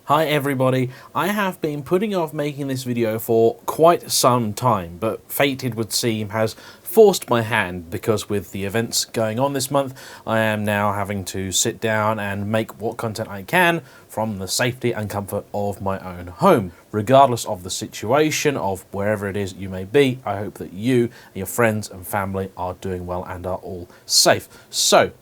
Hi everybody, I have been putting off making this video for quite some time, but fate, it would seem, has forced my hand because with the events going on this month, I am now having to sit down and make what content I can from the safety and comfort of my own home. Regardless of the situation of wherever it is you may be, I hope that you, your friends and family are doing well and are all safe. So,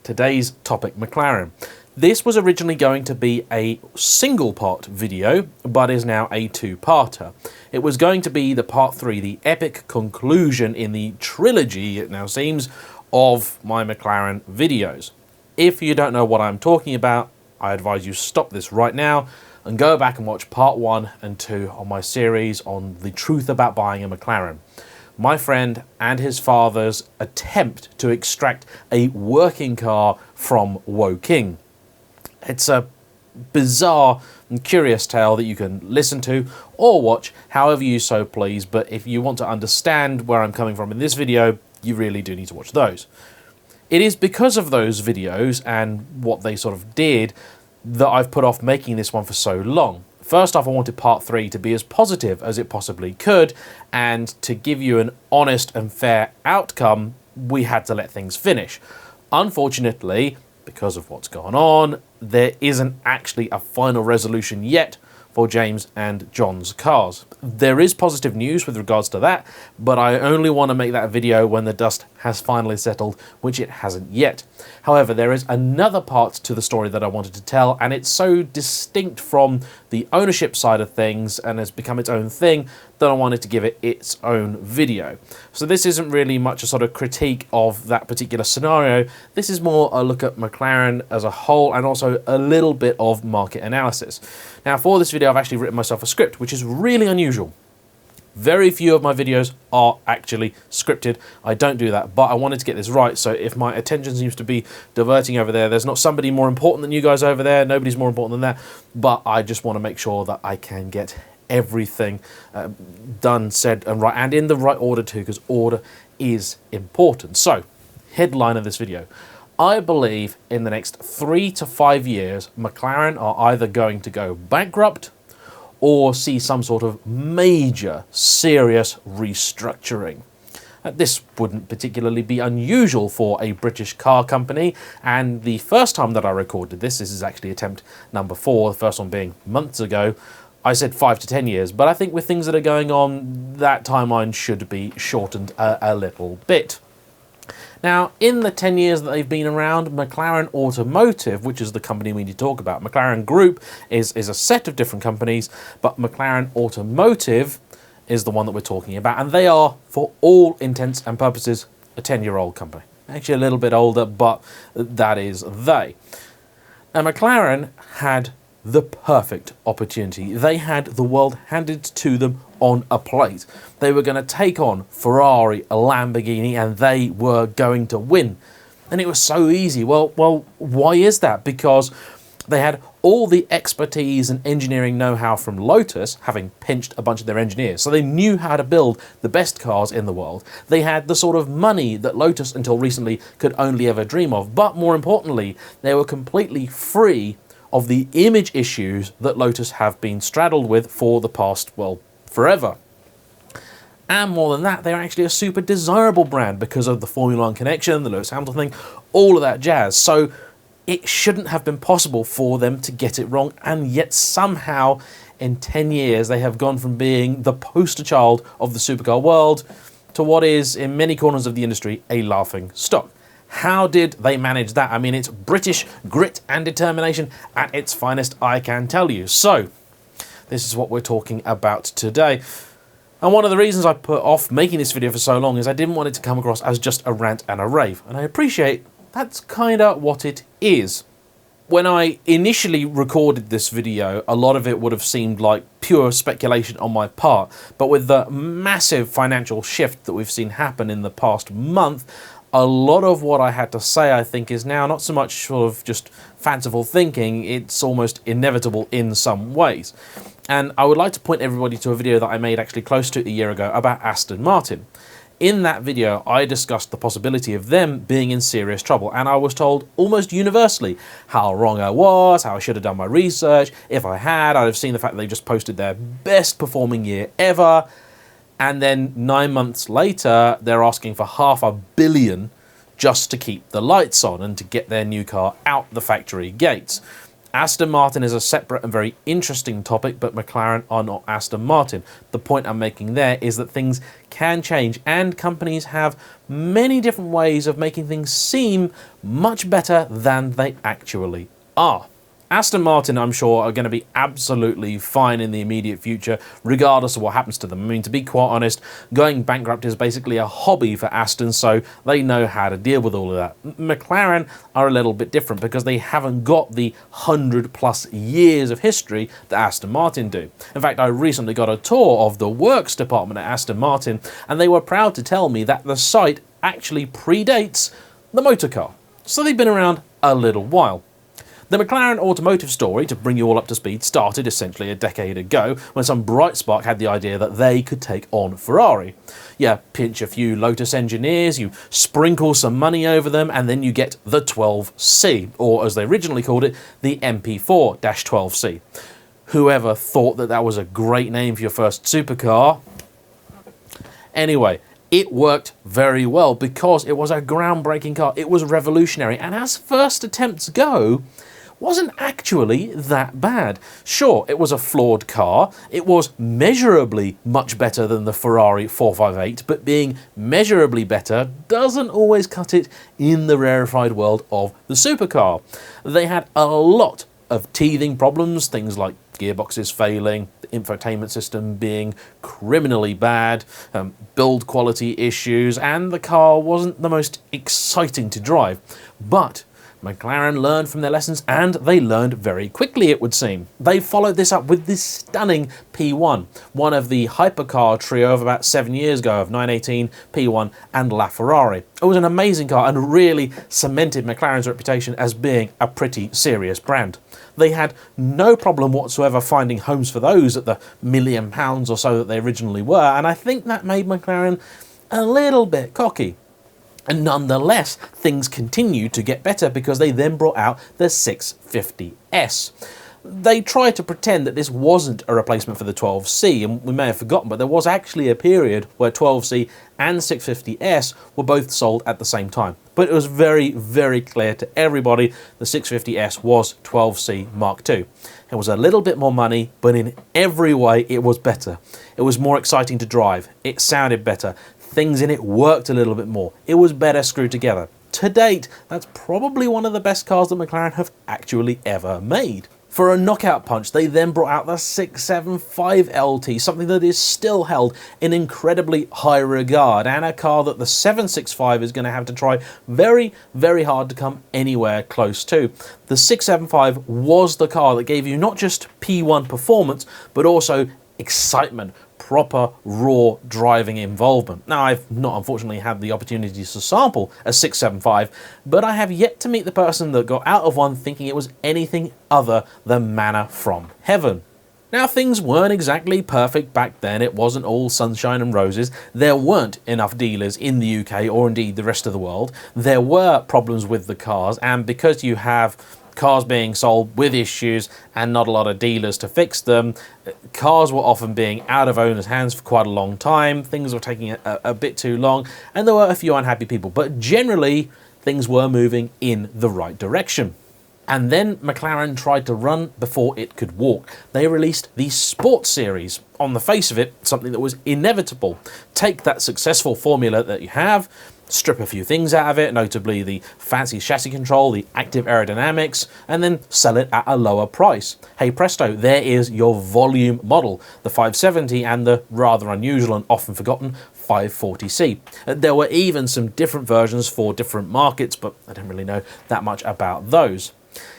today's topic, McLaren. This was originally going to be a single part video, but is now a two-parter. It was going to be the part 3, the epic conclusion in the trilogy, it now seems, of my McLaren videos. If you don't know what I'm talking about, I advise you stop this right now and go back and watch part 1 and 2 on my series on the truth about buying a McLaren. My friend and his father's attempt to extract a working car from Woking. It's a bizarre and curious tale that you can listen to or watch however you so please, but if you want to understand where I'm coming from in this video, you really do need to watch those. It is because of those videos and what they sort of did that I've put off making this one for so long. First off, I wanted part 3 to be as positive as it possibly could, and to give you an honest and fair outcome, we had to let things finish. Unfortunately, because of what's gone on, there isn't actually a final resolution yet for James and John's cars. There is positive news with regards to that, but I only want to make that video when the dust has finally settled, which it hasn't yet. However, there is another part to the story that I wanted to tell, and it's so distinct from the ownership side of things and has become its own thing that I wanted to give it its own video. So this isn't really much a sort of critique of that particular scenario. This is more a look at McLaren as a whole and also a little bit of market analysis. Now, for this video, I've actually written myself a script, which is really unusual. Very few of my videos are actually scripted. I don't do that, but I wanted to get this right. So if my attention seems to be diverting over there, there's not somebody more important than you guys over there. Nobody's more important than that. But I just want to make sure that I can get everything done, said, and right, and in the right order too, because order is important. So, headline of this video. I believe in the next 3 to 5 years, McLaren are either going to go bankrupt or see some sort of major, serious restructuring. This wouldn't particularly be unusual for a British car company, and the first time that I recorded this is actually attempt number 4, the first one being months ago, I said 5 to 10 years, but I think with things that are going on, that timeline should be shortened a little bit. Now, in the 10 years that they've been around, McLaren Automotive, which is the company we need to talk about, McLaren Group is a set of different companies, but McLaren Automotive is the one that we're talking about, and they are, for all intents and purposes, a 10-year-old company. Actually a little bit older, but that is they. Now, McLaren had the perfect opportunity. They had the world handed to them on a plate. They were going to take on Ferrari, a Lamborghini, and they were going to win. And it was so easy. Well, why is that? Because they had all the expertise and engineering know-how from Lotus, having pinched a bunch of their engineers. So they knew how to build the best cars in the world. They had the sort of money that Lotus, until recently, could only ever dream of. But more importantly, they were completely free of the image issues that Lotus have been straddled with for the past, well, forever. And more than that, they're actually a super desirable brand because of the Formula 1 connection, the Lewis Hamilton thing, all of that jazz. So it shouldn't have been possible for them to get it wrong, and yet somehow in 10 years they have gone from being the poster child of the supercar world to what is, in many corners of the industry, a laughing stock. How did they manage that? I mean, it's British grit and determination at its finest, I can tell you. So, this is what we're talking about today. And one of the reasons I put off making this video for so long is I didn't want it to come across as just a rant and a rave. And I appreciate that's kind of what it is. When I initially recorded this video, a lot of it would have seemed like pure speculation on my part. But with the massive financial shift that we've seen happen in the past month, a lot of what I had to say, I think, is now not so much sort of just fanciful thinking, it's almost inevitable in some ways. And I would like to point everybody to a video that I made actually close to a year ago about Aston Martin. In that video, I discussed the possibility of them being in serious trouble, and I was told almost universally how wrong I was, how I should have done my research. If I had, I'd have seen the fact that they just posted their best performing year ever, and then 9 months later, they're asking for $500 million just to keep the lights on and to get their new car out the factory gates. Aston Martin is a separate and very interesting topic, but McLaren are not Aston Martin. The point I'm making there is that things can change, and companies have many different ways of making things seem much better than they actually are. Aston Martin, I'm sure, are going to be absolutely fine in the immediate future, regardless of what happens to them. I mean, to be quite honest, going bankrupt is basically a hobby for Aston, so they know how to deal with all of that. McLaren are a little bit different because they haven't got the 100+ years of history that Aston Martin do. In fact, I recently got a tour of the works department at Aston Martin, and they were proud to tell me that the site actually predates the motor car. So they've been around a little while. The McLaren Automotive story, to bring you all up to speed, started essentially a decade ago when some bright spark had the idea that they could take on Ferrari. You pinch a few Lotus engineers, you sprinkle some money over them, and then you get the 12C, or as they originally called it, the MP4-12C. Whoever thought that that was a great name for your first supercar? Anyway, it worked very well because it was a groundbreaking car. It was revolutionary, and as first attempts go, wasn't actually that bad. Sure, it was a flawed car. It was measurably much better than the Ferrari 458, but being measurably better doesn't always cut it in the rarefied world of the supercar. They had a lot of teething problems, things like gearboxes failing, the infotainment system being criminally bad, build quality issues, and the car wasn't the most exciting to drive. But McLaren learned from their lessons, and they learned very quickly, it would seem. They followed this up with this stunning P1, one of the hypercar trio of about 7 years ago of 918, P1 and LaFerrari. It was an amazing car and really cemented McLaren's reputation as being a pretty serious brand. They had no problem whatsoever finding homes for those at the £1 million or so that they originally were, and I think that made McLaren a little bit cocky. And nonetheless, things continued to get better because they then brought out the 650S. They tried to pretend that this wasn't a replacement for the 12C, and we may have forgotten, but there was actually a period where 12C and 650S were both sold at the same time. But it was very, very clear to everybody the 650S was 12C Mark II. It was a little bit more money, but in every way it was better. It was more exciting to drive. It sounded better. Things in it worked a little bit more. It was better screwed together. To date, that's probably one of the best cars that McLaren have actually ever made. For a knockout punch, they then brought out the 675 LT, something that is still held in incredibly high regard, and a car that the 765 is going to have to try very, very hard to come anywhere close to. The 675 was the car that gave you not just P1 performance, but also excitement, proper raw driving involvement. Now, I've not unfortunately had the opportunity to sample a 675, but I have yet to meet the person that got out of one thinking it was anything other than manna from heaven. Now, things weren't exactly perfect back then. It wasn't all sunshine and roses. There weren't enough dealers in the UK or indeed the rest of the world. There were problems with the cars, and because you have cars being sold with issues and not a lot of dealers to fix them, cars were often being out of owners' hands for quite a long time, things were taking a bit too long, and there were a few unhappy people, but generally things were moving in the right direction. And then McLaren tried to run before it could walk. They released the Sport Series. On the face of it, something that was inevitable. Take that successful formula that you have, strip a few things out of it, notably the fancy chassis control, the active aerodynamics, and then sell it at a lower price. Hey presto, there is your volume model, the 570 and the rather unusual and often forgotten 540C. There were even some different versions for different markets, but I don't really know that much about those.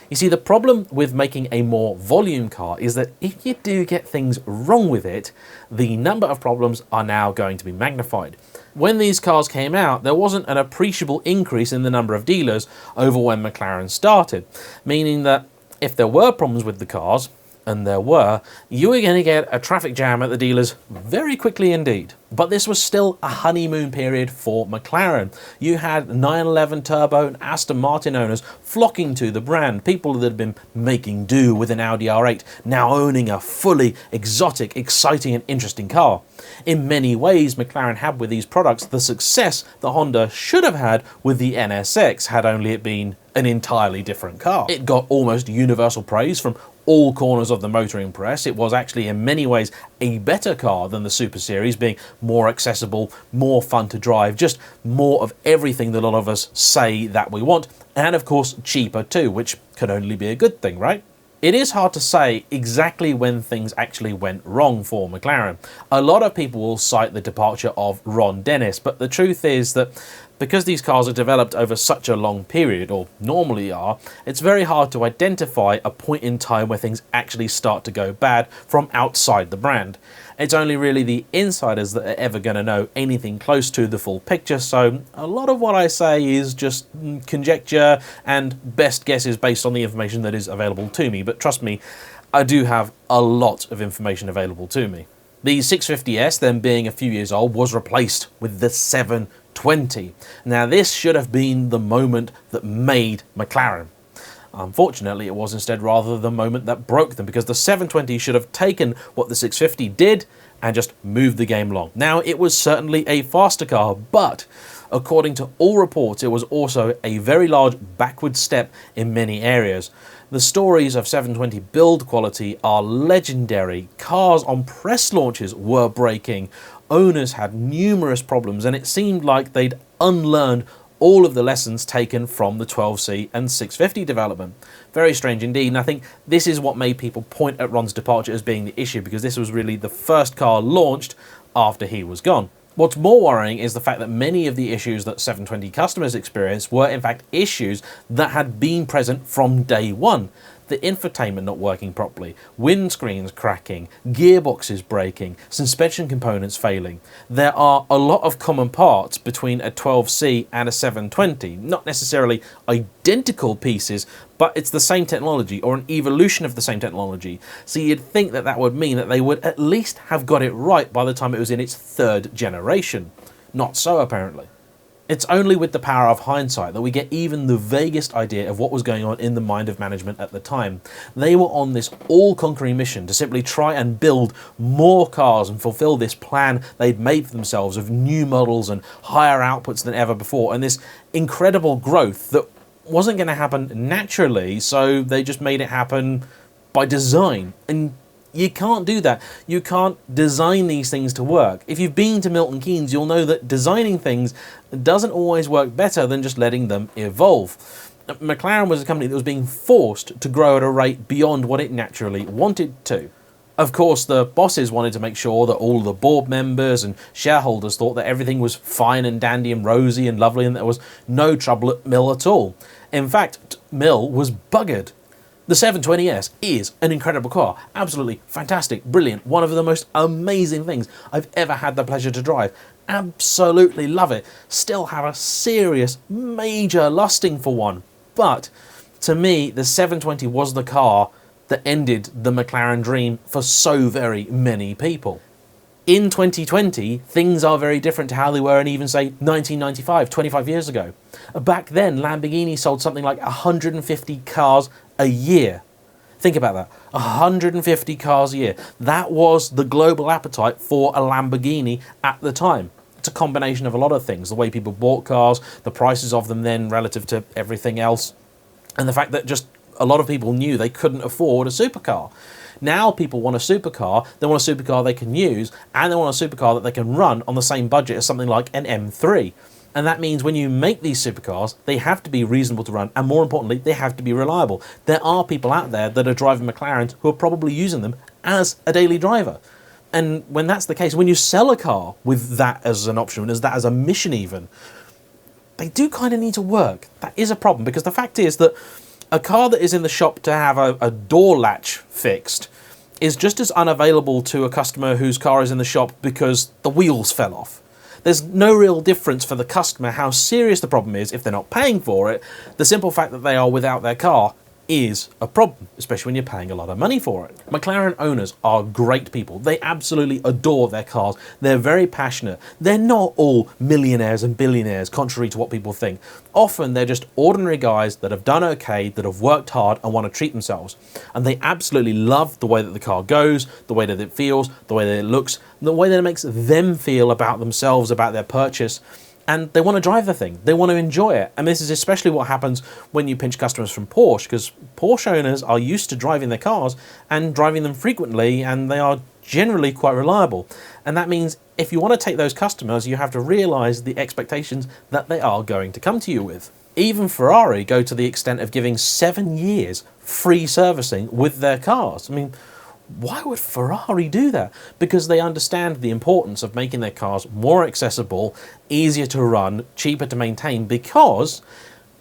You see, the problem with making a more volume car is that if you do get things wrong with it, the number of problems are now going to be magnified. When these cars came out, there wasn't an appreciable increase in the number of dealers over when McLaren started, meaning that if there were problems with the cars, and there were, you were going to get a traffic jam at the dealers very quickly indeed. But this was still a honeymoon period for McLaren. You had 911 Turbo and Aston Martin owners flocking to the brand, people that had been making do with an Audi R8, now owning a fully exotic, exciting and interesting car. In many ways, McLaren had with these products the success that Honda should have had with the NSX, had only it been an entirely different car. It got almost universal praise from all corners of the motoring press. It was actually in many ways a better car than the Super Series, being more accessible, more fun to drive, just more of everything that a lot of us say that we want, and of course cheaper too, which can only be a good thing, right? It is hard to say exactly when things actually went wrong for McLaren. A lot of people will cite the departure of Ron Dennis, but the truth is that because these cars are developed over such a long period, or normally are, it's very hard to identify a point in time where things actually start to go bad from outside the brand. It's only really the insiders that are ever going to know anything close to the full picture, so a lot of what I say is just conjecture and best guesses based on the information that is available to me, but trust me, I do have a lot of information available to me. The 650S, then being a few years old, was replaced with the 720. Now this should have been the moment that made McLaren. Unfortunately, it was instead rather the moment that broke them, because the 720 should have taken what the 650 did and just moved the game along. Now, it was certainly a faster car, but according to all reports, it was also a very large backward step in many areas. The stories of 720 build quality are legendary. Cars on press launches were breaking. Owners had numerous problems, and it seemed like they'd unlearned all of the lessons taken from the 12C and 650 development. Very strange indeed, and I think this is what made people point at Ron's departure as being the issue, because this was really the first car launched after he was gone. What's more worrying is the fact that many of the issues that 720 customers experienced were in fact issues that had been present from day one. The infotainment not working properly, windscreens cracking, gearboxes breaking, suspension components failing. There are a lot of common parts between a 12C and a 720. Not necessarily identical pieces, but it's the same technology or an evolution of the same technology. So you'd think that that would mean that they would at least have got it right by the time it was in its third generation. Not so apparently. It's only with the power of hindsight that we get even the vaguest idea of what was going on in the mind of management at the time. They were on this all-conquering mission to simply try and build more cars and fulfill this plan they'd made for themselves of new models and higher outputs than ever before, and this incredible growth that wasn't going to happen naturally, so they just made it happen by design. And you can't do that. You can't design these things to work. If you've been to Milton Keynes, you'll know that designing things doesn't always work better than just letting them evolve. McLaren was a company that was being forced to grow at a rate beyond what it naturally wanted to. Of course, the bosses wanted to make sure that all the board members and shareholders thought that everything was fine and dandy and rosy and lovely and there was no trouble at Mill at all. In fact, Mill was buggered. The 720S is an incredible car, absolutely fantastic, brilliant, one of the most amazing things I've ever had the pleasure to drive. Absolutely love it. Still have a serious, major lusting for one. But to me, the 720 was the car that ended the McLaren dream for so very many people. In 2020, things are very different to how they were in even, say, 1995, 25 years ago. Back then, Lamborghini sold something like 150 cars a year. Think about that, 150 cars a year. That was the global appetite for a Lamborghini at the time. It's a combination of a lot of things, the way people bought cars, the prices of them then relative to everything else, and the fact that just a lot of people knew they couldn't afford a supercar. Now people want a supercar, they want a supercar they can use, and they want a supercar that they can run on the same budget as something like an M3. And that means when you make these supercars, they have to be reasonable to run, and more importantly, they have to be reliable. There are people out there that are driving McLarens who are probably using them as a daily driver. And when that's the case, when you sell a car with that as an option, as that as a mission even, they do kind of need to work. That is a problem, because the fact is that a car that is in the shop to have a door latch fixed is just as unavailable to a customer whose car is in the shop because the wheels fell off. There's no real difference for the customer how serious the problem is if they're not paying for it. The simple fact that they are without their car is a problem, especially when you're paying a lot of money for it. McLaren owners are great people. They absolutely adore their cars. They're very passionate. They're not all millionaires and billionaires, contrary to what people think. Often they're just ordinary guys that have done okay, that have worked hard and want to treat themselves. And they absolutely love the way that the car goes, the way that it feels, the way that it looks, the way that it makes them feel about themselves, about their purchase. And they want to drive the thing. They want to enjoy it. And this is especially what happens when you pinch customers from Porsche, because Porsche owners are used to driving their cars and driving them frequently, and they are generally quite reliable. And that means if you want to take those customers, you have to realize the expectations that they are going to come to you with. Even Ferrari go to the extent of giving 7 years free servicing with their cars. I mean, why would Ferrari do that? Because they understand the importance of making their cars more accessible, easier to run, cheaper to maintain, because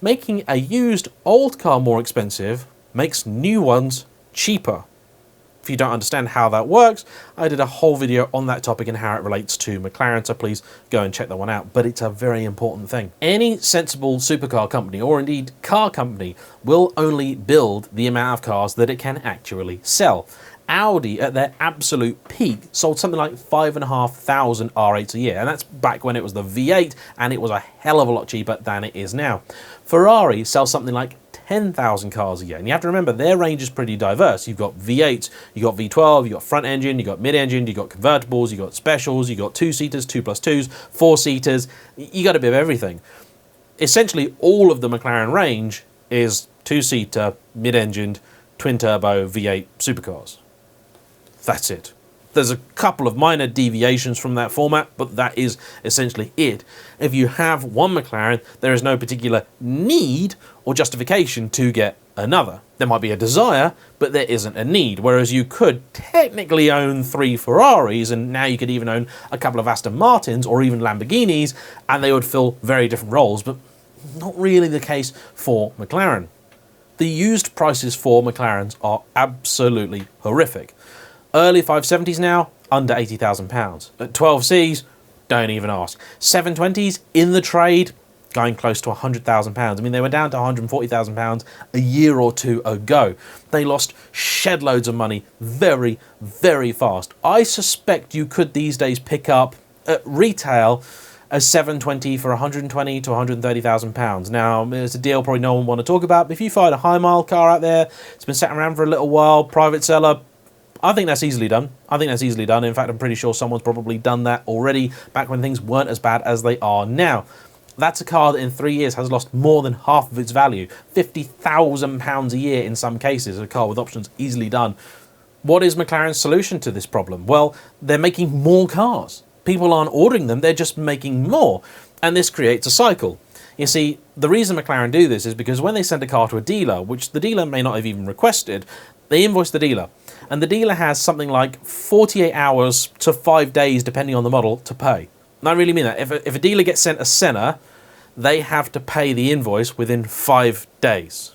making a used old car more expensive makes new ones cheaper. If you don't understand how that works, I did a whole video on that topic and how it relates to McLaren, so please go and check that one out. But it's a very important thing. Any sensible supercar company, or indeed car company, will only build the amount of cars that it can actually sell. Audi, at their absolute peak, sold something like 5,500 R8s a year, and that's back when it was the V8, and it was a hell of a lot cheaper than it is now. Ferrari sells something like 10,000 cars a year, and you have to remember their range is pretty diverse. You've got V8s, you've got V12, you've got front engine, you've got mid-engine, you've got convertibles, you've got specials, you've got two-seaters, 2+2s, four-seaters, you got a bit of everything. Essentially, all of the McLaren range is two-seater, mid-engined, twin-turbo V8 supercars. That's it. There's a couple of minor deviations from that format, but that is essentially it. If you have one McLaren, there is no particular need or justification to get another. There might be a desire, but there isn't a need. Whereas you could technically own 3 Ferraris, and now you could even own a couple of Aston Martins or even Lamborghinis, and they would fill very different roles, but not really the case for McLaren. The used prices for McLarens are absolutely horrific. Early 570s now, under £80,000. At 12Cs, don't even ask. 720s in the trade, going close to £100,000. I mean, they were down to £140,000 a year or two ago. They lost shed loads of money very, very fast. I suspect you could these days pick up at retail a 720 for £120,000 to £130,000. Now, it's a deal probably no one will want to talk about, but if you find a high mile car out there, it's been sat around for a little while, private seller, I think that's easily done. I think that's easily done. In fact, I'm pretty sure someone's probably done that already back when things weren't as bad as they are now. That's a car that in 3 years has lost more than half of its value. £50,000 a year in some cases, a car with options easily done. What is McLaren's solution to this problem? Well, they're making more cars. People aren't ordering them, they're just making more. And this creates a cycle. You see, the reason McLaren do this is because when they send a car to a dealer, which the dealer may not have even requested, they invoice the dealer. And the dealer has something like 48 hours to 5 days, depending on the model, to pay. And I really mean that. If a dealer gets sent a Senna, they have to pay the invoice within 5 days.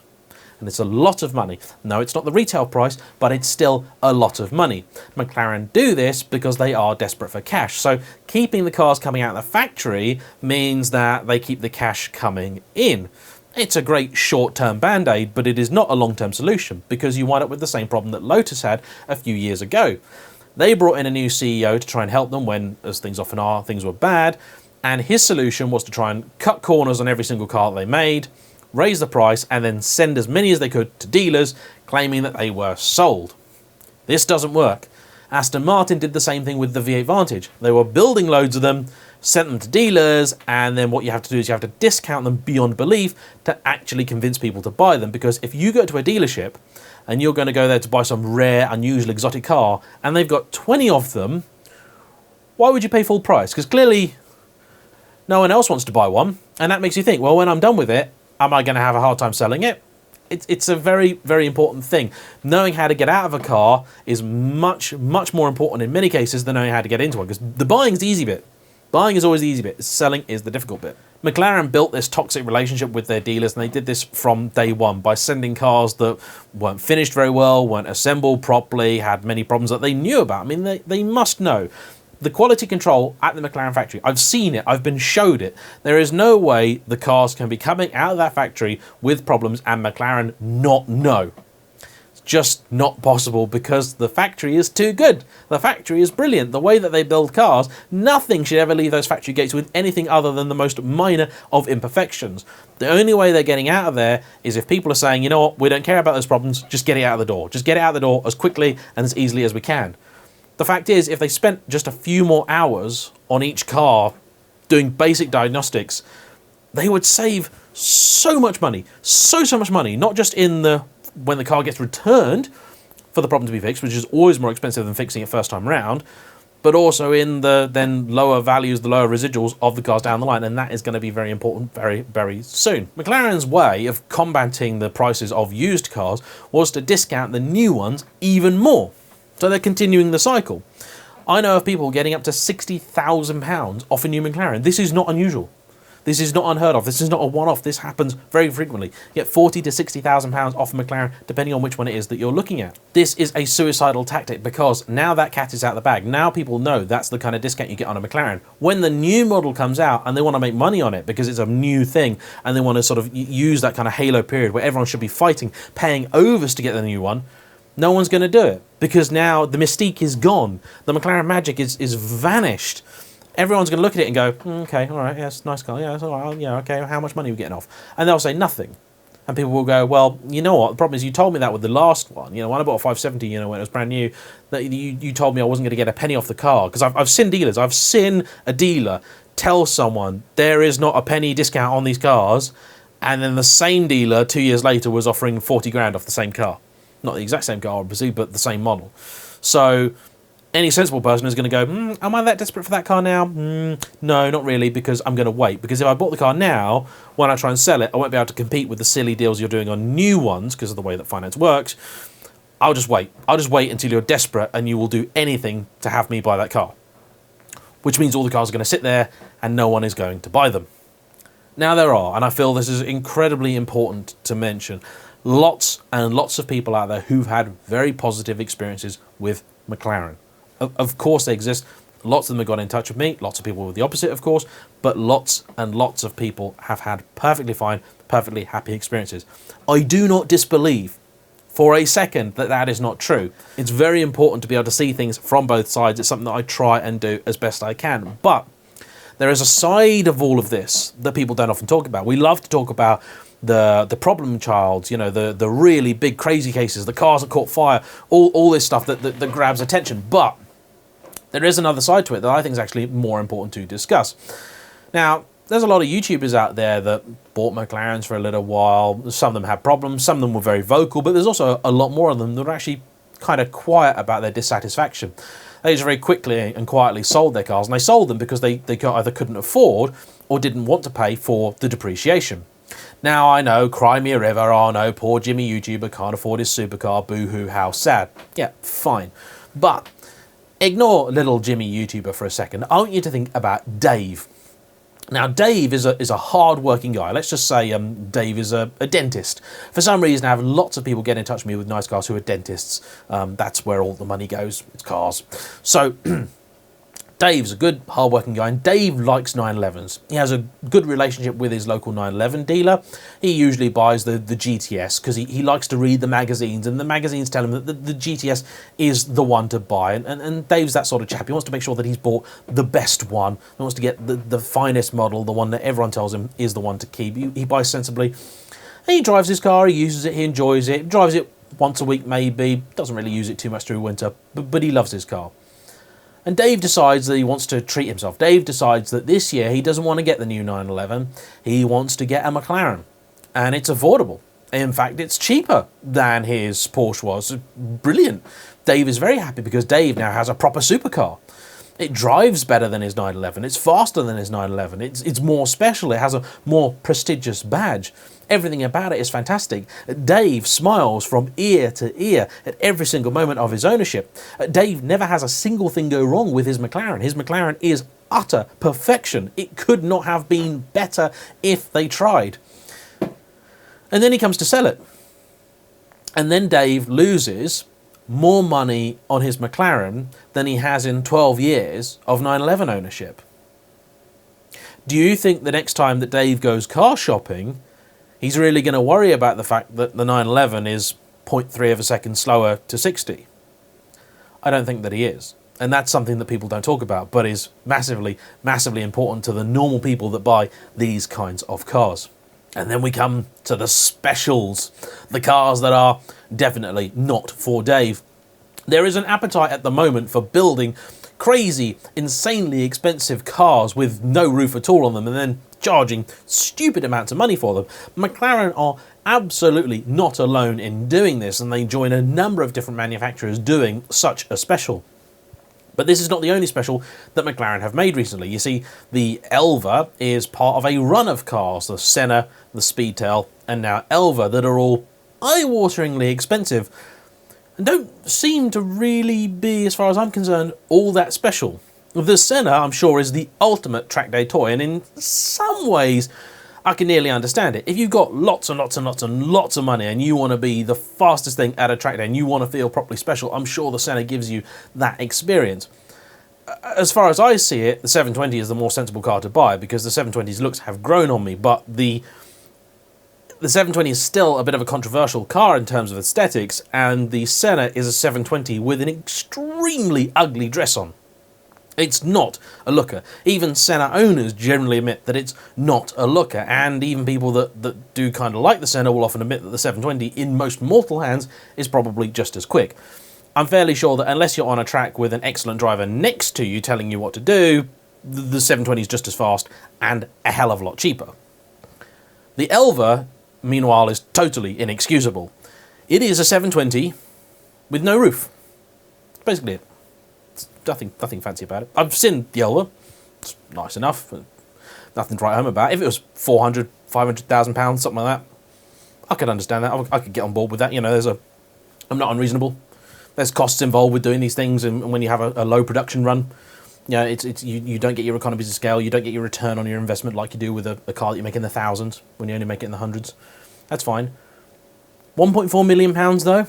And it's a lot of money. No, it's not the retail price, but it's still a lot of money. McLaren do this because they are desperate for cash. So keeping the cars coming out of the factory means that they keep the cash coming in. It's a great short-term band-aid, but it is not a long-term solution because you wind up with the same problem that Lotus had a few years ago. They brought in a new CEO to try and help them when, as things often are, things were bad, and his solution was to try and cut corners on every single car that they made, raise the price, and then send as many as they could to dealers, claiming that they were sold. This doesn't work. Aston Martin did the same thing with the V8 Vantage. They were building loads of them, sent them to dealers, and then what you have to do is you have to discount them beyond belief to actually convince people to buy them. Because if you go to a dealership and you're going to go there to buy some rare, unusual, exotic car, and they've got 20 of them, why would you pay full price? Because clearly no one else wants to buy one, and that makes you think, well, when I'm done with it, am I going to have a hard time selling it? It's a very, very important thing. Knowing how to get out of a car is much, much more important in many cases than knowing how to get into one, because the buying's the easy bit. Buying is always the easy bit. Selling is the difficult bit. McLaren built this toxic relationship with their dealers, and they did this from day one by sending cars that weren't finished very well, weren't assembled properly, had many problems that they knew about. I mean, they must know. The quality control at the McLaren factory, I've seen it, I've been showed it. There is no way the cars can be coming out of that factory with problems and McLaren not know. It's just not possible because the factory is too good. The factory is brilliant. The way that they build cars, nothing should ever leave those factory gates with anything other than the most minor of imperfections. The only way they're getting out of there is if people are saying, you know what, we don't care about those problems, just get it out of the door. Just get it out of the door as quickly and as easily as we can. The fact is, if they spent just a few more hours on each car doing basic diagnostics, they would save so much money, so much money, not just in when the car gets returned for the problem to be fixed, which is always more expensive than fixing it first time round, but also in the then lower values, the lower residuals of the cars down the line, and that is going to be very important very, very soon. McLaren's way of combating the prices of used cars was to discount the new ones even more. So they're continuing the cycle. I know of people getting up to £60,000 off a new McLaren. This is not unusual. This is not unheard of. This is not a one-off. This happens very frequently. You get £40,000 to £60,000 off a McLaren, depending on which one it is that you're looking at. This is a suicidal tactic because now that cat is out of the bag. Now people know that's the kind of discount you get on a McLaren. When the new model comes out and they want to make money on it because it's a new thing and they want to sort of use that kind of halo period where everyone should be fighting, paying overs to get the new one, no one's going to do it because now the mystique is gone. The McLaren magic is vanished. Everyone's going to look at it and go, okay, all right, yes, nice car, yeah, it's all right, yeah, okay, how much money are we getting off? And they'll say nothing. And people will go, well, you know what, the problem is you told me that with the last one. You know, when I bought a 570, you know, when it was brand new, that you told me I wasn't going to get a penny off the car. Because I've seen dealers, I've seen a dealer tell someone there is not a penny discount on these cars, and then the same dealer 2 years later was offering 40 grand off the same car. Not the exact same car, obviously, but the same model. So any sensible person is going to go, am I that desperate for that car now? No, not really, because I'm going to wait. Because if I bought the car now, when I try and sell it, I won't be able to compete with the silly deals you're doing on new ones because of the way that finance works. I'll just wait. I'll just wait until you're desperate and you will do anything to have me buy that car. Which means all the cars are going to sit there and no one is going to buy them. Now there are, and I feel this is incredibly important to mention, lots and lots of people out there who've had very positive experiences with McLaren. Of course they exist. Lots of them have got in touch with me. Lots of people with the opposite, of course. But lots and lots of people have had perfectly fine, perfectly happy experiences. I do not disbelieve for a second that that is not true. It's very important to be able to see things from both sides. It's something that I try and do as best I can. But there is a side of all of this that people don't often talk about. We love to talk about the problem childs, you know, the really big crazy cases, the cars that caught fire, all this stuff that grabs attention. But there is another side to it that I think is actually more important to discuss. Now, there's a lot of YouTubers out there that bought McLarens for a little while. Some of them had problems, some of them were very vocal, but there's also a lot more of them that are actually kind of quiet about their dissatisfaction. They just very quickly and quietly sold their cars, and they sold them because they either couldn't afford or didn't want to pay for the depreciation. Now, I know, cry me a river, oh no, poor Jimmy YouTuber can't afford his supercar, boo-hoo, how sad. Yeah, fine. But ignore little Jimmy YouTuber for a second. I want you to think about Dave. Now, Dave is a hard-working guy. Let's just say Dave is a dentist. For some reason, I have lots of people get in touch with me with nice cars who are dentists. That's where all the money goes. It's cars. So Dave's a good, hard-working guy, and Dave likes 911s. He has a good relationship with his local 911 dealer. He usually buys the GTS because he likes to read the magazines, and the magazines tell him that the GTS is the one to buy. And Dave's that sort of chap. He wants to make sure that he's bought the best one. He wants to get the finest model, the one that everyone tells him is the one to keep. He buys sensibly. And he drives his car, he uses it, he enjoys it, drives it once a week maybe, doesn't really use it too much through winter, but he loves his car. And Dave decides that he wants to treat himself. Dave decides that this year he doesn't want to get the new 911. He wants to get a McLaren. And it's affordable. In fact, it's cheaper than his Porsche was. Brilliant. Dave is very happy because Dave now has a proper supercar. It drives better than his 911. It's faster than his 911. It's more special. It has a more prestigious badge. Everything about it is fantastic. Dave smiles from ear to ear at every single moment of his ownership. Dave never has a single thing go wrong with his McLaren. His McLaren is utter perfection. It could not have been better if they tried. And then he comes to sell it. And then Dave loses more money on his McLaren than he has in 12 years of 911 ownership. Do you think the next time that Dave goes car shopping, he's really going to worry about the fact that the 911 is 0.3 of a second slower to 60? I don't think that he is. And that's something that people don't talk about, but is massively, massively important to the normal people that buy these kinds of cars. And then we come to the specials, the cars that are definitely not for Dave. There is an appetite at the moment for building crazy, insanely expensive cars with no roof at all on them and then charging stupid amounts of money for them. McLaren are absolutely not alone in doing this, and they join a number of different manufacturers doing such a special. But this is not the only special that McLaren have made recently. You see, the Elva is part of a run of cars, the Senna, the Speedtail, and now Elva, that are all eye-wateringly expensive and don't seem to really be, as far as I'm concerned, all that special. The Senna, I'm sure, is the ultimate track day toy, and in some ways, I can nearly understand it. If you've got lots and lots and lots and lots of money and you want to be the fastest thing at a track day and you want to feel properly special, I'm sure the Senna gives you that experience. As far as I see it, the 720 is the more sensible car to buy because the 720's looks have grown on me, but the 720 is still a bit of a controversial car in terms of aesthetics, and the Senna is a 720 with an extremely ugly dress on. It's not a looker. Even Senna owners generally admit that it's not a looker, and even people that do kind of like the Senna will often admit that the 720 in most mortal hands is probably just as quick. I'm fairly sure that unless you're on a track with an excellent driver next to you telling you what to do, the 720 is just as fast and a hell of a lot cheaper. The Elva, meanwhile, is totally inexcusable. It is a 720 with no roof. That's basically it. Nothing fancy about it. I've seen the Elva. It's nice enough. Nothing to write home about. If it was 400, 500,000 pounds, something like that, I could understand that. I could get on board with that. You know, I'm not unreasonable. There's costs involved with doing these things, and when you have a low production run, you know, you don't get your economies of scale. You don't get your return on your investment like you do with a car that you make in the thousands when you only make it in the hundreds. That's fine. £1.4 million though.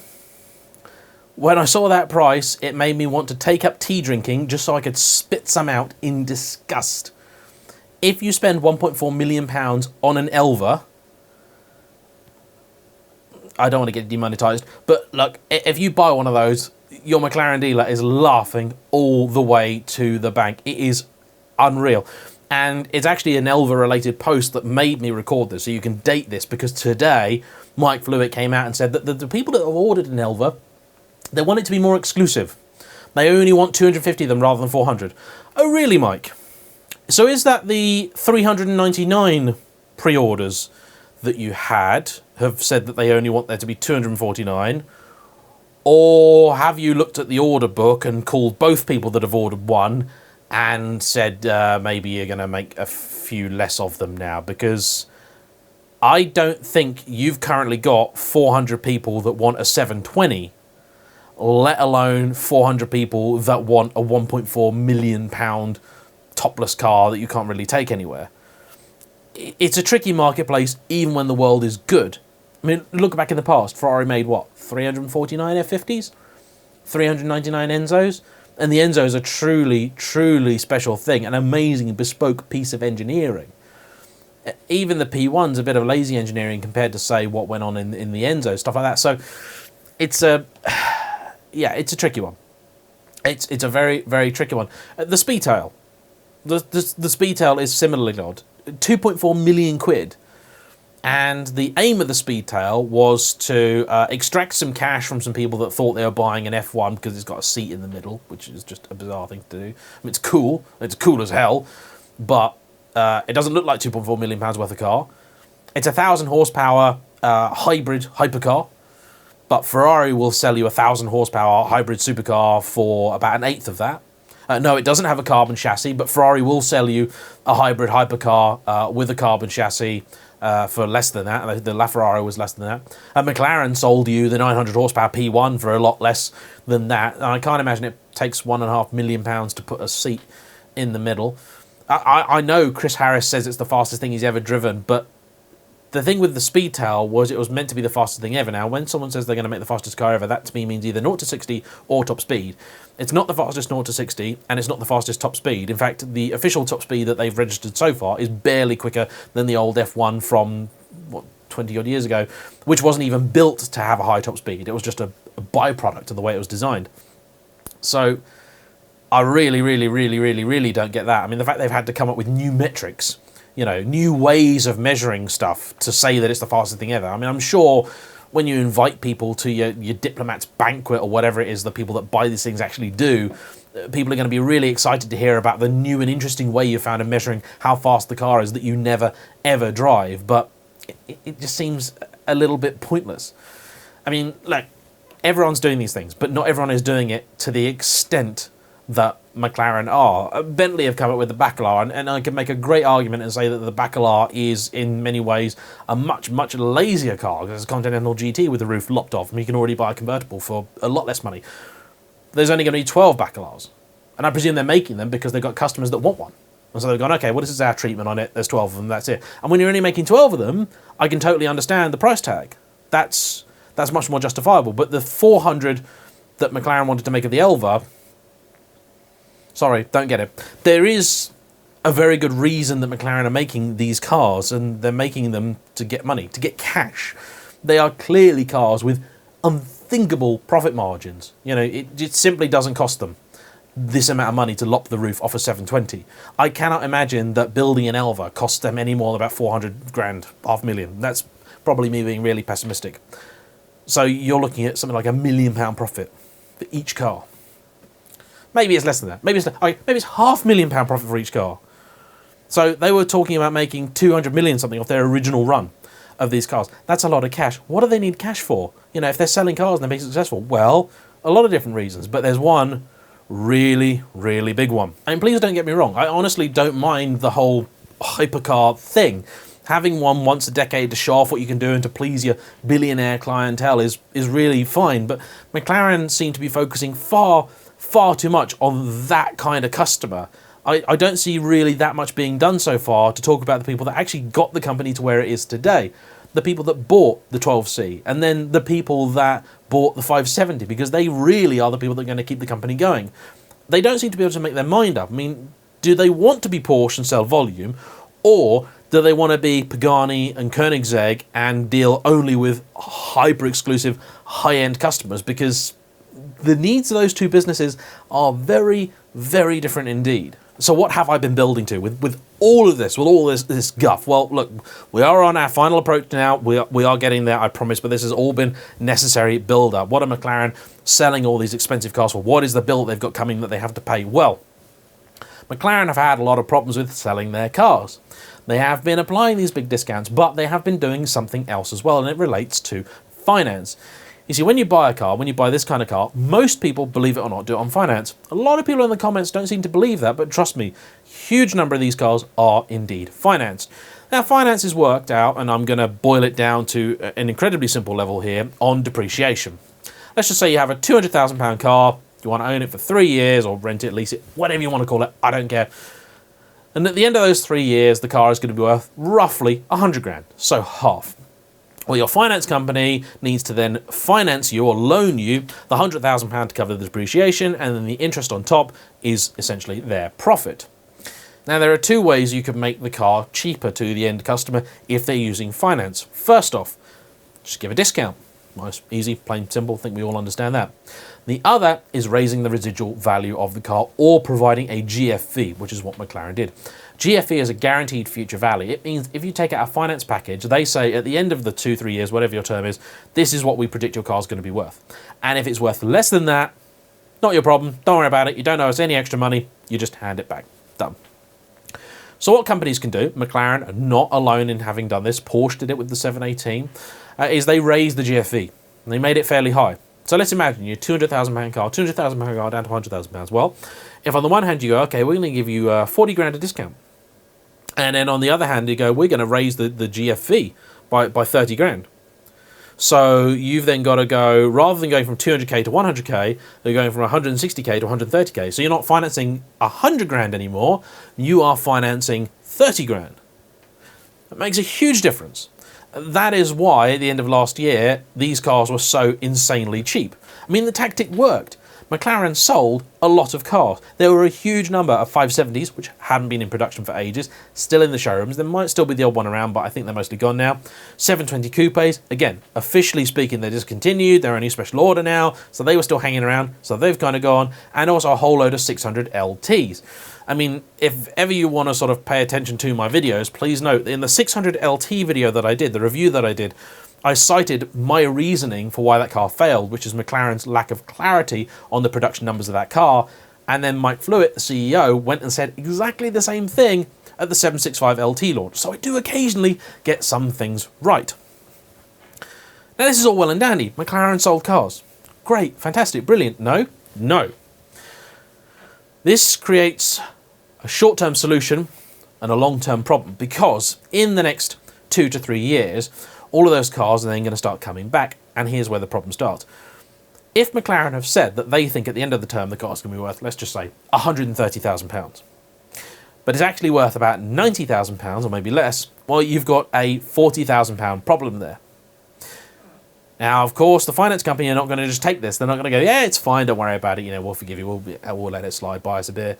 When I saw that price, it made me want to take up tea drinking just so I could spit some out in disgust. If you spend £1.4 million on an Elva, I don't want to get demonetized, but look, if you buy one of those, your McLaren dealer is laughing all the way to the bank. It is unreal. And it's actually an Elva-related post that made me record this, so you can date this, because today Mike Flewitt came out and said that the people that have ordered an Elva, they want it to be more exclusive. They only want 250 of them rather than 400. Oh, really, Mike? So is that the 399 pre-orders that you had have said that they only want there to be 249? Or have you looked at the order book and called both people that have ordered one and said maybe you're going to make a few less of them now? Because I don't think you've currently got 400 people that want a 720, let alone 400 people that want a £1.4 million topless car that you can't really take anywhere. It's a tricky marketplace even when the world is good. I mean, look back in the past. Ferrari made what? 349 F50s? 399 Enzos? And the Enzos are truly, truly special thing. An amazing bespoke piece of engineering. Even the P1's a bit of lazy engineering compared to, say, what went on in the Enzo, stuff like that. So it's a tricky one. It's a very, very tricky one. The Speedtail. The Speedtail is similarly odd. 2.4 million quid. And the aim of the Speedtail was to extract some cash from some people that thought they were buying an F1 because it's got a seat in the middle, which is just a bizarre thing to do. I mean, it's cool as hell, but it doesn't look like £2.4 million worth of car. It's a 1,000 horsepower hybrid hypercar, but Ferrari will sell you a 1,000 horsepower hybrid supercar for about an eighth of that. No, it doesn't have a carbon chassis, but Ferrari will sell you a hybrid hypercar with a carbon chassis for less than that. The LaFerrari was less than that. McLaren sold you the 900 horsepower P1 for a lot less than that. And I can't imagine it takes £1.5 million to put a seat in the middle. I know Chris Harris says it's the fastest thing he's ever driven, but the thing with the Speedtail was it was meant to be the fastest thing ever. Now, when someone says they're going to make the fastest car ever, that to me means either 0 to 60 or top speed. It's not the fastest 0 to 60, and it's not the fastest top speed. In fact, the official top speed that they've registered so far is barely quicker than the old F1 from, 20-odd years ago, which wasn't even built to have a high top speed. It was just a byproduct of the way it was designed. So I really don't get that. I mean, the fact they've had to come up with new metrics, new ways of measuring stuff to say that it's the fastest thing ever. I mean, I'm sure when you invite people to your diplomat's banquet or whatever it is, the people that buy these things actually do, people are going to be really excited to hear about the new and interesting way you found of measuring how fast the car is that you never, ever drive. But it just seems a little bit pointless. I mean, like, everyone's doing these things, but not everyone is doing it to the extent that McLaren are. Bentley have come up with the Bacalar, and I can make a great argument and say that the Bacalar is in many ways a much lazier car. There's a Continental GT with the roof lopped off, and you can already buy a convertible for a lot less money. There's only going to be 12 Bacalars, and I presume they're making them because they've got customers that want one. And so they've gone, okay, well, this is our treatment on it, there's 12 of them, that's it. And when you're only making 12 of them, I can totally understand the price tag. That's much more justifiable. But the 400 that McLaren wanted to make of the Elva, sorry, don't get it. There is a very good reason that McLaren are making these cars, and they're making them to get money, to get cash. They are clearly cars with unthinkable profit margins. It simply doesn't cost them this amount of money to lop the roof off a 720. I cannot imagine that building an Elva costs them any more than about 400 grand, $500,000. That's probably me being really pessimistic. So you're looking at something like £1 million profit for each car. Maybe it's less than that. Maybe it's £500,000 profit for each car. So they were talking about making 200 million something off their original run of these cars. That's a lot of cash. What do they need cash for? If they're selling cars and they're being successful, well, a lot of different reasons. But there's one really big one. And please don't get me wrong. I honestly don't mind the whole hypercar thing. Having one once a decade to show off what you can do and to please your billionaire clientele is really fine. But McLaren seem to be focusing far too much on that kind of customer. I don't see really that much being done so far to talk about the people that actually got the company to where it is today. The people that bought the 12C, and then the people that bought the 570, because they really are the people that are going to keep the company going. They don't seem to be able to make their mind up. I mean, do they want to be Porsche and sell volume, or do they want to be Pagani and Koenigsegg and deal only with hyper-exclusive, high-end customers? Because the needs of those two businesses are very different indeed. So what have I been building to with all of this, with all this guff? Well, look, we are on our final approach now. We are getting there, I promise, but this has all been necessary build-up. What are McLaren selling all these expensive cars for? What is the bill they've got coming that they have to pay? Well, McLaren have had a lot of problems with selling their cars. They have been applying these big discounts, but they have been doing something else as well, and it relates to finance. You see, when you buy a car, when you buy this kind of car, most people, believe it or not, do it on finance. A lot of people in the comments don't seem to believe that, but trust me, huge number of these cars are indeed financed. Now, finance is worked out, and I'm going to boil it down to an incredibly simple level here, on depreciation. Let's just say you have a £200,000 car, you want to own it for 3 years, or rent it, lease it, whatever you want to call it, I don't care. And at the end of those 3 years, the car is going to be worth roughly 100 grand, so half. Well, your finance company needs to then finance you or loan you the £100,000 to cover the depreciation, and then the interest on top is essentially their profit. Now, there are two ways you can make the car cheaper to the end customer if they're using finance. First off, just give a discount. Nice, easy, plain, simple. I think we all understand that. The other is raising the residual value of the car or providing a GFV, which is what McLaren did. GFV is a guaranteed future value. It means if you take out a finance package, they say at the end of the 2-3 years, whatever your term is, this is what we predict your car's going to be worth. And if it's worth less than that, not your problem. Don't worry about it. You don't owe us any extra money. You just hand it back. Done. So what companies can do, McLaren are not alone in having done this, Porsche did it with the 718, is they raised the GFV. And they made it fairly high. So let's imagine you're £200,000 car, £200,000 car down to £100,000. Well, if on the one hand you go, okay, we're going to give you 40 grand a discount. And then on the other hand, you go, we're going to raise the GFV by 30 grand. So you've then got to go, rather than going from 200k to 100k, they're going from 160k to 130k. So you're not financing 100 grand anymore, you are financing 30 grand. That makes a huge difference. That is why, at the end of last year, these cars were so insanely cheap. I mean, the tactic worked. McLaren sold a lot of cars. There were a huge number of 570s, which hadn't been in production for ages, still in the showrooms. There might still be the odd one around, but I think they're mostly gone now. 720 coupes, again, officially speaking, they're discontinued. They're only special order now, so they were still hanging around, so they've kind of gone. And also a whole load of 600 LTs. I mean, if ever you want to sort of pay attention to my videos, please note, in the 600 LT video that I did, the review that I did, I cited my reasoning for why that car failed, which is McLaren's lack of clarity on the production numbers of that car. And then Mike Flewitt, the CEO, went and said exactly the same thing at the 765 LT launch. So I do occasionally get some things right. Now, this is all well and dandy. McLaren sold cars. Great, fantastic, brilliant. No, no. This creates a short-term solution and a long-term problem, because in the next 2 to 3 years, all of those cars are then going to start coming back, and here's where the problem starts. If McLaren have said that they think at the end of the term the car's going to be worth, let's just say, £130,000, but it's actually worth about £90,000 or maybe less, well, you've got a £40,000 problem there. Now, of course, the finance company are not going to just take this. They're not going to go, yeah, it's fine, don't worry about it, we'll forgive you, we'll let it slide, buy us a beer.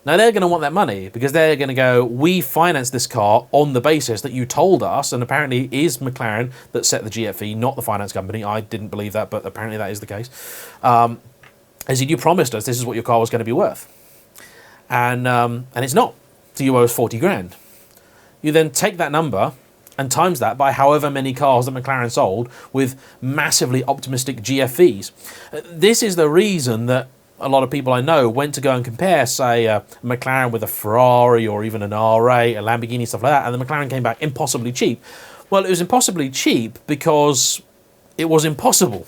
Now, they're going to want that money, because they're going to go, we financed this car on the basis that you told us, and apparently it is McLaren that set the GFE, not the finance company. I didn't believe that, but apparently that is the case. As you promised us this is what your car was going to be worth. And it's not. So you owe us 40 grand. You then take that number and times that by however many cars that McLaren sold with massively optimistic GFEs. This is the reason that a lot of people I know went to go and compare, say, a McLaren with a Ferrari or even an R8, a Lamborghini, stuff like that, and the McLaren came back impossibly cheap. Well, it was impossibly cheap because it was impossible.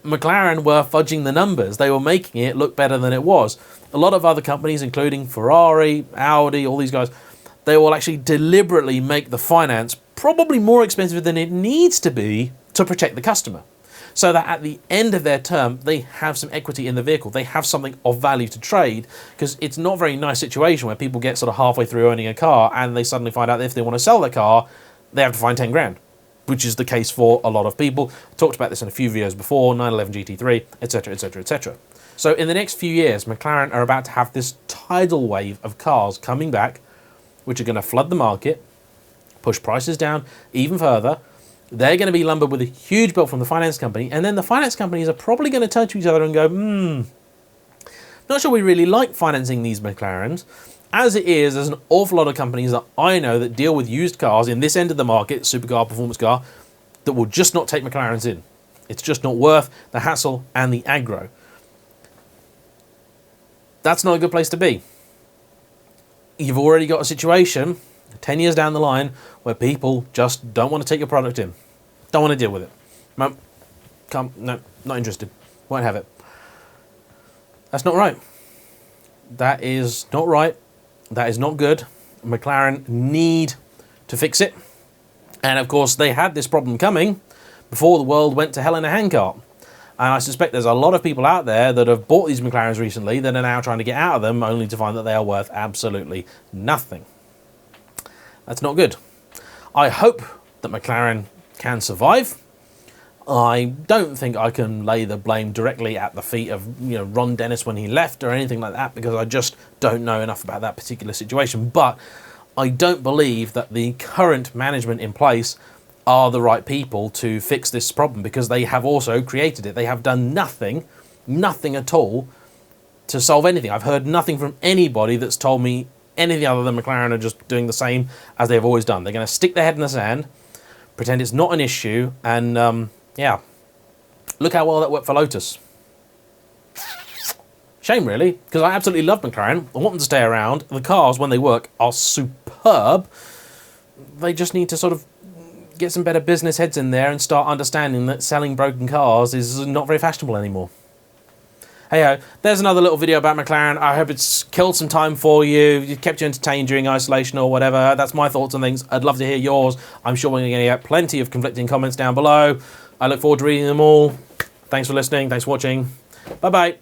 McLaren were fudging the numbers. They were making it look better than it was. A lot of other companies, including Ferrari, Audi, all these guys, they will actually deliberately make the finance probably more expensive than it needs to be to protect the customer, so that at the end of their term, they have some equity in the vehicle. They have something of value to trade, because it's not a very nice situation where people get sort of halfway through owning a car and they suddenly find out that if they want to sell their car, they have to find 10 grand, which is the case for a lot of people. I talked about this in a few videos before, 911 GT3, etc., etc., etc. So in the next few years, McLaren are about to have this tidal wave of cars coming back, which are going to flood the market, push prices down even further. They're going to be lumbered with a huge bill from the finance company, and then the finance companies are probably going to turn to each other and go, not sure we really like financing these McLarens. As it is, there's an awful lot of companies that I know that deal with used cars in this end of the market, supercar, performance car, that will just not take McLarens in. It's just not worth the hassle and the aggro. That's not a good place to be. You've already got a situation 10 years down the line where people just don't want to take your product in. Don't want to deal with it. No, not interested. Won't have it. That's not right. That is not right. That is not good. McLaren need to fix it. And of course, they had this problem coming before the world went to hell in a handcart. And I suspect there's a lot of people out there that have bought these McLarens recently that are now trying to get out of them, only to find that they are worth absolutely nothing. That's not good. I hope that McLaren can survive. I don't think I can lay the blame directly at the feet of Ron Dennis when he left or anything like that, because I just don't know enough about that particular situation. But I don't believe that the current management in place are the right people to fix this problem, because they have also created it. They have done nothing at all to solve anything. I've heard nothing from anybody that's told me anything other than McLaren are just doing the same as they've always done. They're going to stick their head in the sand, pretend it's not an issue, and yeah, look how well that worked for Lotus. Shame, really, because I absolutely love McLaren. I want them to stay around. The cars, when they work, are superb. They just need to sort of get some better business heads in there and start understanding that selling broken cars is not very fashionable anymore. Hey-ho, there's another little video about McLaren. I hope it's killed some time for you. It kept you entertained during isolation or whatever. That's my thoughts on things. I'd love to hear yours. I'm sure we're going to get plenty of conflicting comments down below. I look forward to reading them all. Thanks for listening. Thanks for watching. Bye-bye.